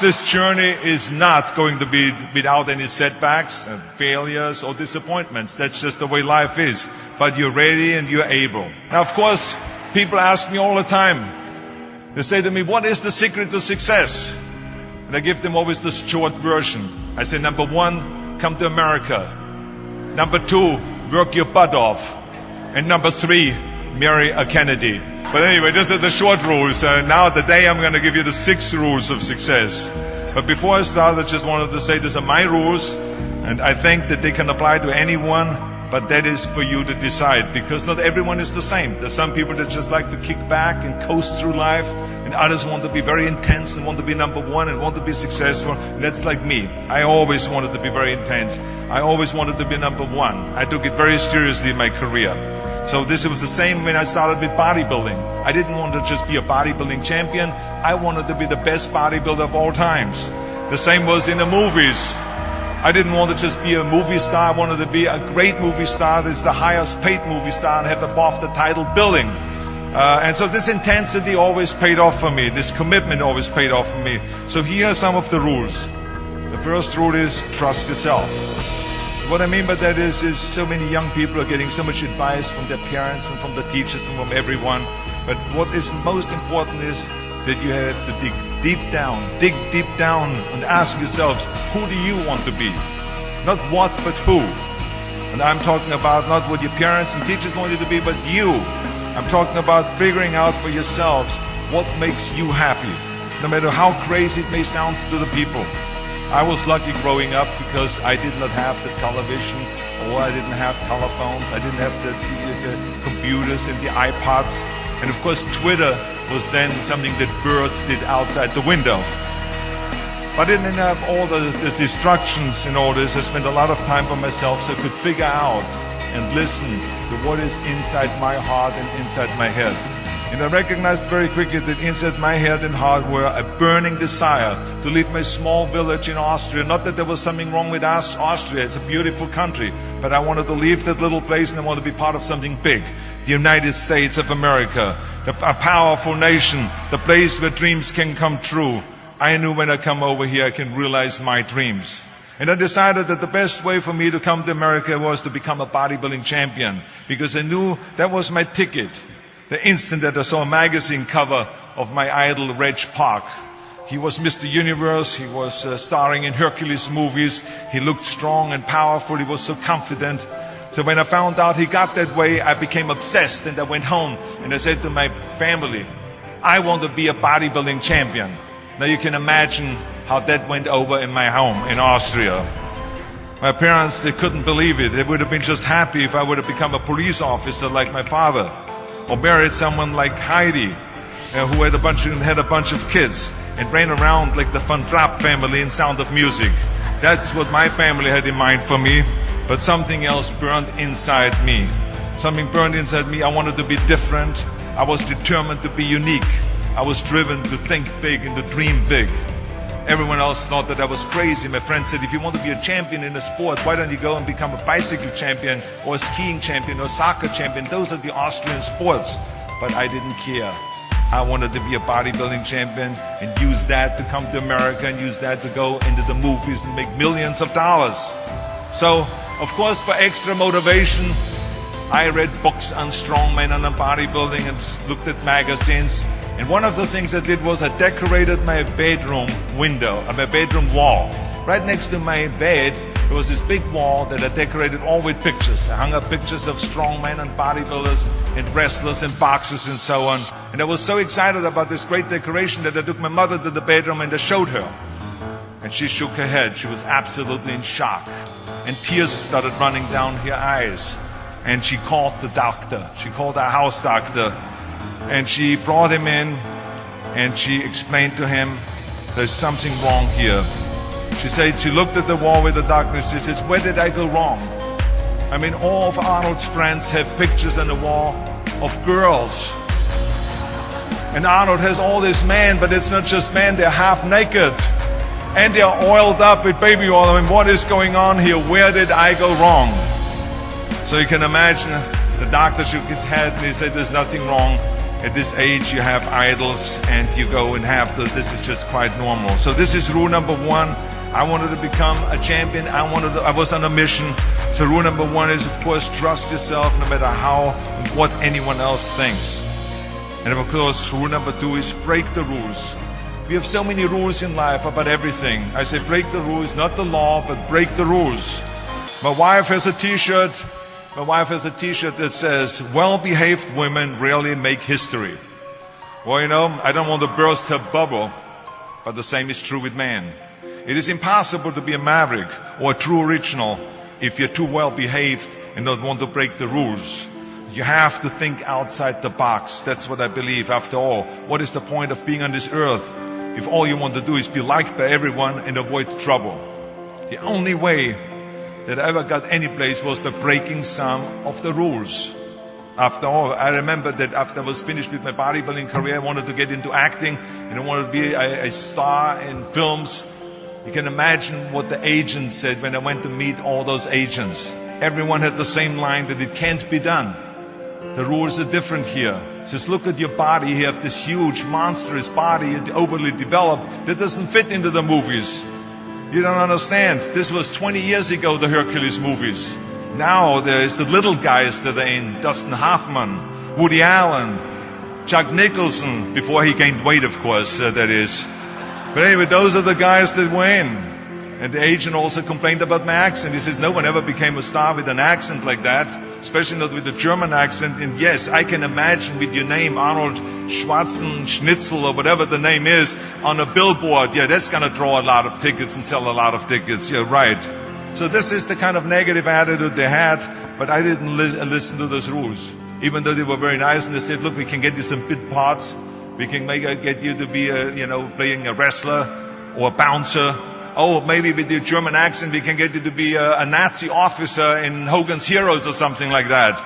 This journey is not going to be without any setbacks and failures or disappointments. That's just the way life is. But you're ready and you're able. Now, of course, people ask me all the time. They say to me, what is the secret to success? And I give them always this short version. I say, number one, come to America. Number two, work your butt off. And number three, marry a Kennedy. But anyway, these are the short rules. Now today I'm going to give you the 6 rules of success. But before I start, I just wanted to say these are my rules. And I think that they can apply to anyone. But that is for you to decide, because not everyone is the same. There's some people that just like to kick back and coast through life, and others want to be very intense and want to be number one and want to be successful. And that's like me. I always wanted to be very intense. I always wanted to be number one. I took it very seriously in my career. So this was the same when I started with bodybuilding. I didn't want to just be a bodybuilding champion. I wanted to be the best bodybuilder of all times. The same was in the movies. I didn't want to just be a movie star. I wanted to be a great movie star that's the highest paid movie star and have above the title billing. And so this intensity always paid off for me. This commitment always paid off for me. So here are some of the rules. The first rule is trust yourself. What I mean by that is so many young people are getting so much advice from their parents and from the teachers and from everyone. But what is most important is that you have to dig deep down and ask yourselves, who do you want to be? Not what, but who. And I'm talking about not what your parents and teachers want you to be, but you. I'm talking about figuring out for yourselves what makes you happy, no matter how crazy it may sound to the people. I was lucky growing up because I did not have the television, or I didn't have telephones, I didn't have the computers and the iPods. And of course, Twitter was then something that birds did outside the window. But I didn't have all the distractions in all this. I spent a lot of time by myself so I could figure out and listen to what is inside my heart and inside my head. And I recognized very quickly that inside my head and heart were a burning desire to leave my small village in Austria. Not that there was something wrong with Austria, it's a beautiful country. But I wanted to leave that little place and I wanted to be part of something big. The United States of America, a powerful nation, the place where dreams can come true. I knew when I come over here I can realize my dreams. And I decided that the best way for me to come to America was to become a bodybuilding champion, because I knew that was my ticket. The instant that I saw a magazine cover of my idol, Reg Park. He was Mr. Universe, he was starring in Hercules movies, he looked strong and powerful, he was so confident. So when I found out he got that way, I became obsessed and I went home and I said to my family, I want to be a bodybuilding champion. Now you can imagine how that went over in my home in Austria. My parents, they couldn't believe it. They would have been just happy if I would have become a police officer like my father, or married someone like Heidi, who had a bunch of kids and ran around like the Van Trapp family in Sound of Music. That's what my family had in mind for me, but something else burned inside me. Something burned inside me. I wanted to be different. I was determined to be unique. I was driven to think big and to dream big. Everyone else thought that I was crazy. My friend said, if you want to be a champion in a sport, why don't you go and become a bicycle champion or a skiing champion or a soccer champion? Those are the Austrian sports. But I didn't care. I wanted to be a bodybuilding champion and use that to come to America and use that to go into the movies and make millions of dollars. So, of course, for extra motivation, I read books on strongmen and on bodybuilding and looked at magazines. And one of the things I did was I decorated my bedroom window, my bedroom wall. Right next to my bed, there was this big wall that I decorated all with pictures. I hung up pictures of strongmen and bodybuilders and wrestlers and boxers and so on. And I was so excited about this great decoration that I took my mother to the bedroom and I showed her. And she shook her head. She was absolutely in shock. And tears started running down her eyes. And she called the doctor. She called our house doctor. And she brought him in and she explained to him, there's something wrong here. She said, she looked at the wall with the doctor and she says, where did I go wrong? I mean, all of Arnold's friends have pictures on the wall of girls. And Arnold has all this men, but it's not just men, they're half naked. And they're oiled up with baby oil. I mean, what is going on here? Where did I go wrong? So you can imagine the doctor shook his head and he said, there's nothing wrong. at this age you have idols and you go and have this is just quite normal. So this is rule number one. I wanted to become a champion. I was on a mission. So rule number one is, of course, trust yourself no matter how and what anyone else thinks. And of course, rule number two is break the rules. We have so many rules in life about everything. I say break the rules, not the law, but break the rules. My wife has a t-shirt. My wife has a t-shirt that says, well-behaved women rarely make history. Well, you know, I don't want to burst her bubble, but the same is true with men. It is impossible to be a maverick or a true original if you're too well-behaved and don't want to break the rules. You have to think outside the box. That's what I believe. After all, what is the point of being on this earth if all you want to do is be liked by everyone and avoid trouble? The only way that I ever got any place was by breaking some of the rules. After all, I remember that after I was finished with my bodybuilding career, I wanted to get into acting and I wanted to be a star in films. You can imagine what the agents said when I went to meet all those agents. Everyone had the same line that it can't be done. The rules are different here. Just look at your body. You have this huge, monstrous body, overly developed, that doesn't fit into the movies. You don't understand. This was 20 years ago, the Hercules movies. Now there's the little guys that are in. Dustin Hoffman, Woody Allen, Jack Nicholson, before he gained weight, of course, that is. But anyway, those are the guys that were in. And the agent also complained about my accent. He says, no one ever became a star with an accent like that, especially not with a German accent. And yes, I can imagine with your name, Arnold Schwarzenegger, or whatever the name is, on a billboard. Yeah, that's going to draw a lot of tickets and sell a lot of tickets. Yeah, right. So this is the kind of negative attitude they had, but I didn't listen to those rules. Even though they were very nice and they said, look, we can get you some bit parts. We can get you to be, playing a wrestler or a bouncer. Oh, maybe with your German accent, we can get you to be a Nazi officer in Hogan's Heroes or something like that.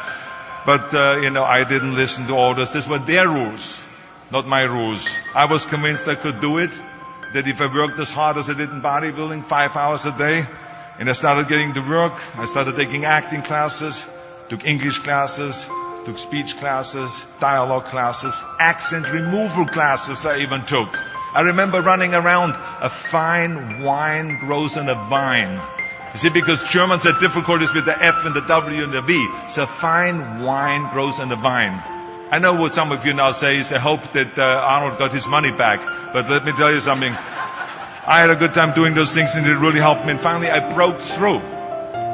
But, I didn't listen to all this. These were their rules, not my rules. I was convinced I could do it, that if I worked as hard as I did in bodybuilding, 5 hours a day, and I started getting to work, I started taking acting classes, took English classes, took speech classes, dialogue classes, accent removal classes I even took. I remember running around, a fine wine grows on a vine. You see, because Germans had difficulties with the F and the W and the V. So fine wine grows on a vine. I know what some of you now say is, I hope that Arnold got his money back. But let me tell you something. I had a good time doing those things and it really helped me. And finally I broke through.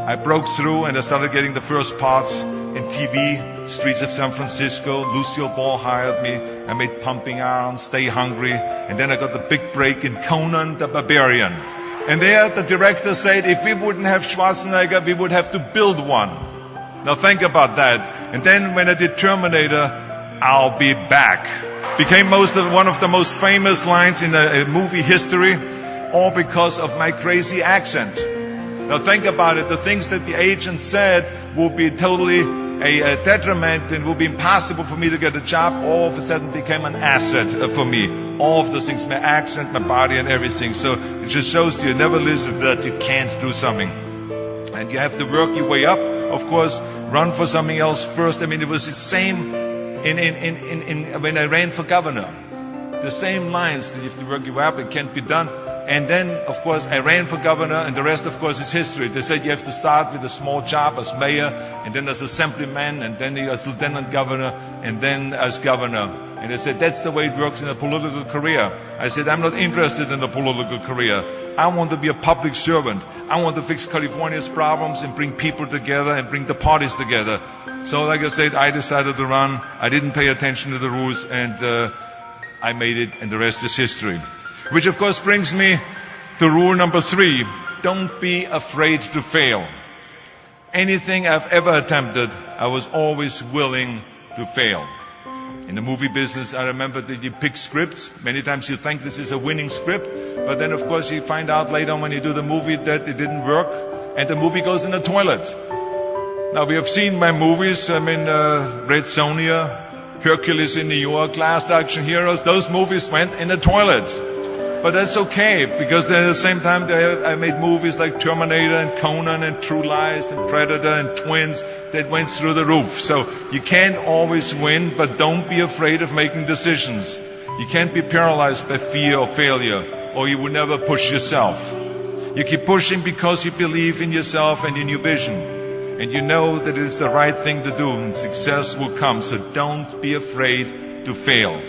And I started getting the first parts in TV, Streets of San Francisco. Lucille Ball hired me. I made Pumping Iron, Stay Hungry. And then I got the big break in Conan the Barbarian. And there the director said, if we wouldn't have Schwarzenegger, we would have to build one. Now think about that. And then when I did Terminator, I'll be back. Became one of the most famous lines in a movie history, all because of my crazy accent. Now think about it. The things that the agent said will be totally a detriment and will be impossible for me to get a job. All of a sudden became an asset for me. All of those things, my accent, my body and everything. So it just shows you never listen that you can't do something. And you have to work your way up. Of course, run for something else first. I mean, it was the same when I ran for governor. The same lines that you have to work your way up. It can't be done. And then, of course, I ran for governor, and the rest, of course, is history. They said you have to start with a small job as mayor, and then as assemblyman, and then as lieutenant governor, and then as governor. And they said, that's the way it works in a political career. I said, I'm not interested in a political career. I want to be a public servant. I want to fix California's problems and bring people together and bring the parties together. So, like I said, I decided to run. I didn't pay attention to the rules, and I made it, and the rest is history. Which of course brings me to rule number 3. Don't be afraid to fail. Anything I've ever attempted, I was always willing to fail. In the movie business, I remember that you pick scripts. Many times you think this is a winning script, but then of course you find out later on when you do the movie that it didn't work, and the movie goes in the toilet. Now we have seen my movies, Red Sonja, Hercules in New York, Last Action Heroes, those movies went in the toilet. But that's okay, because then at the same time I made movies like Terminator and Conan and True Lies and Predator and Twins that went through the roof. So you can't always win, but don't be afraid of making decisions. You can't be paralyzed by fear or failure, or you will never push yourself. You keep pushing because you believe in yourself and in your vision. And you know that it's the right thing to do, and success will come. So don't be afraid to fail.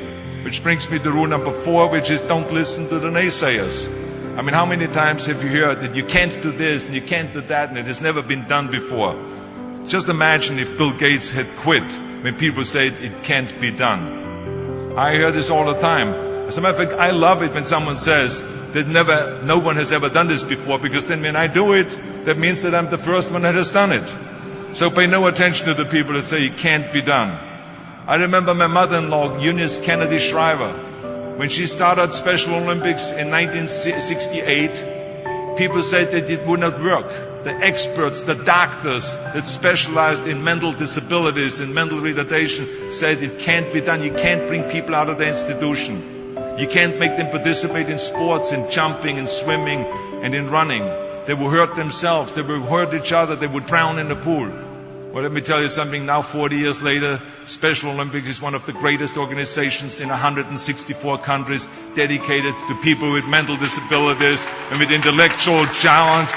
Which brings me to rule number 4, which is don't listen to the naysayers. I mean, how many times have you heard that you can't do this and you can't do that and it has never been done before? Just imagine if Bill Gates had quit when people said it can't be done. I hear this all the time. As a matter of fact, I love it when someone says that no one has ever done this before, because then when I do it, that means that I'm the first one that has done it. So pay no attention to the people that say it can't be done. I remember my mother-in-law, Eunice Kennedy Shriver, when she started Special Olympics in 1968, people said that it would not work. The experts, the doctors that specialized in mental disabilities and mental retardation said it can't be done. You can't bring people out of the institution. You can't make them participate in sports, in jumping, in swimming, and in running. They will hurt themselves. They will hurt each other. They will drown in the pool. Well, let me tell you something. Now, 40 years later, Special Olympics is one of the greatest organizations in 164 countries, dedicated to people with mental disabilities and with intellectual challenge.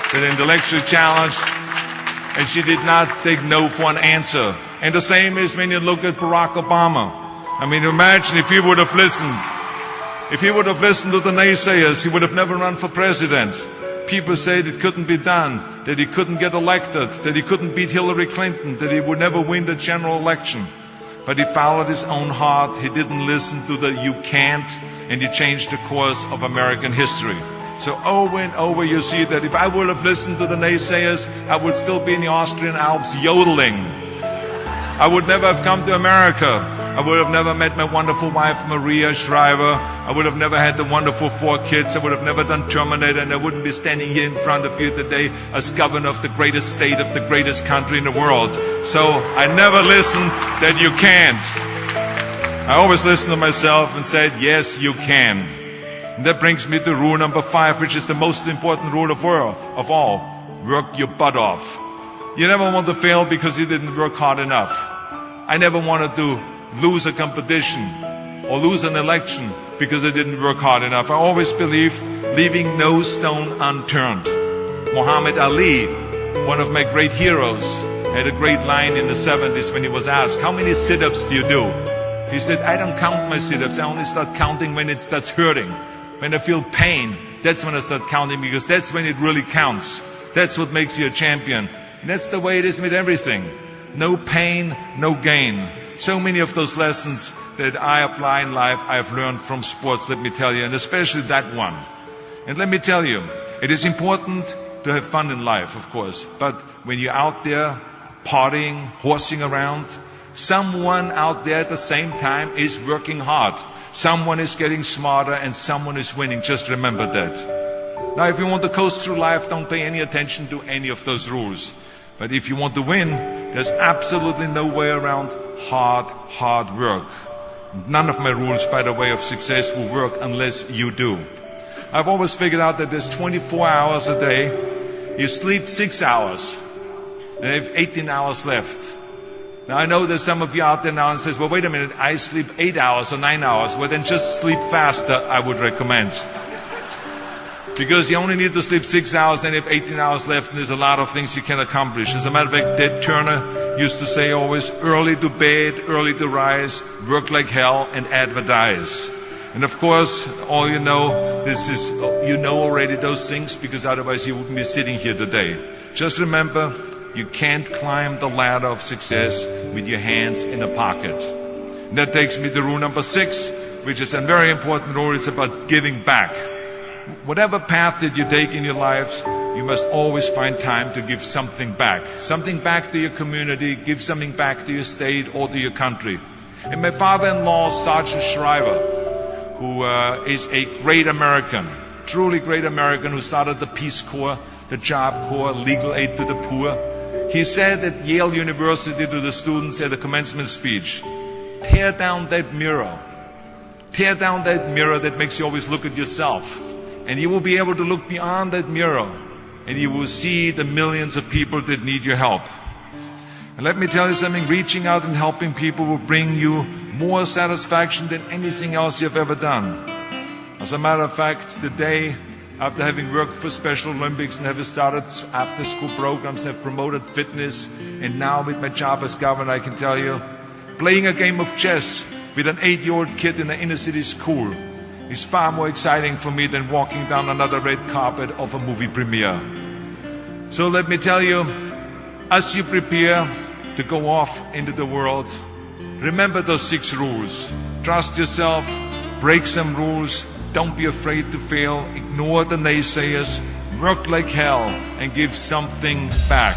And she did not take no for an answer. And the same is when you look at Barack Obama. I mean, imagine if he would have listened. If he would have listened to the naysayers, he would have never run for president. People said it couldn't be done, that he couldn't get elected, that he couldn't beat Hillary Clinton, that he would never win the general election. But he followed his own heart. He didn't listen to the you can't, and he changed the course of American history. So over and over you see that if I would have listened to the naysayers, I would still be in the Austrian Alps yodeling. I would never have come to America. I would have never met my wonderful wife, Maria Shriver. I would have never had the wonderful 4 kids. I would have never done Terminator, and I wouldn't be standing here in front of you today as governor of the greatest state of the greatest country in the world. So I never listened that you can't. I always listened to myself and said, yes, you can. And that brings me to rule number 5, which is the most important rule of all. Work your butt off. You never want to fail because you didn't work hard enough. I never wanted to lose a competition or lose an election because I didn't work hard enough. I always believed leaving no stone unturned. Muhammad Ali, one of my great heroes, had a great line in the 70s when he was asked, how many sit-ups do you do? He said, I don't count my sit-ups. I only start counting when it starts hurting. When I feel pain, that's when I start counting, because that's when it really counts. That's what makes you a champion. And that's the way it is with everything. No pain, no gain. So many of those lessons that I apply in life, I've learned from sports, let me tell you, and especially that one. And let me tell you, it is important to have fun in life, of course, but when you're out there partying, horsing around, someone out there at the same time is working hard. Someone is getting smarter and someone is winning. Just remember that. Now, if you want to coast through life, don't pay any attention to any of those rules. But if you want to win, there's absolutely no way around hard work. None of my rules, by the way, of success will work unless you do. I've always figured out that there's 24 hours a day. You sleep 6 hours. Then you have 18 hours left. Now, I know there's some of you out there now and says, well, wait a minute, I sleep 8 hours or 9 hours. Well, then just sleep faster, I would recommend. Because you only need to sleep 6 hours, then you have 18 hours left, and there's a lot of things you can accomplish. As a matter of fact, Ted Turner used to say always, early to bed, early to rise, work like hell, and advertise. And of course, all you know, you know already those things, because otherwise you wouldn't be sitting here today. Just remember, you can't climb the ladder of success with your hands in a pocket. And that takes me to rule number 6, which is a very important rule. It's about giving back. Whatever path that you take in your lives, you must always find time to give something back. Something back to your community, give something back to your state or to your country. And my father-in-law, Sergeant Shriver, who is a great American, truly great American, who started the Peace Corps, the Job Corps, legal aid to the poor. He said at Yale University to the students at the commencement speech, tear down that mirror. Tear down that mirror that makes you always look at yourself. And you will be able to look beyond that mirror. And you will see the millions of people that need your help. And let me tell you something, reaching out and helping people will bring you more satisfaction than anything else you've ever done. As a matter of fact, the day after having worked for Special Olympics and having started after-school programs, have promoted fitness, and now with my job as governor, I can tell you, playing a game of chess with an 8-year-old kid in an inner-city school is far more exciting for me than walking down another red carpet of a movie premiere. So let me tell you, as you prepare to go off into the world, remember those 6 rules. Trust yourself, break some rules, don't be afraid to fail, ignore the naysayers, work like hell, and give something back.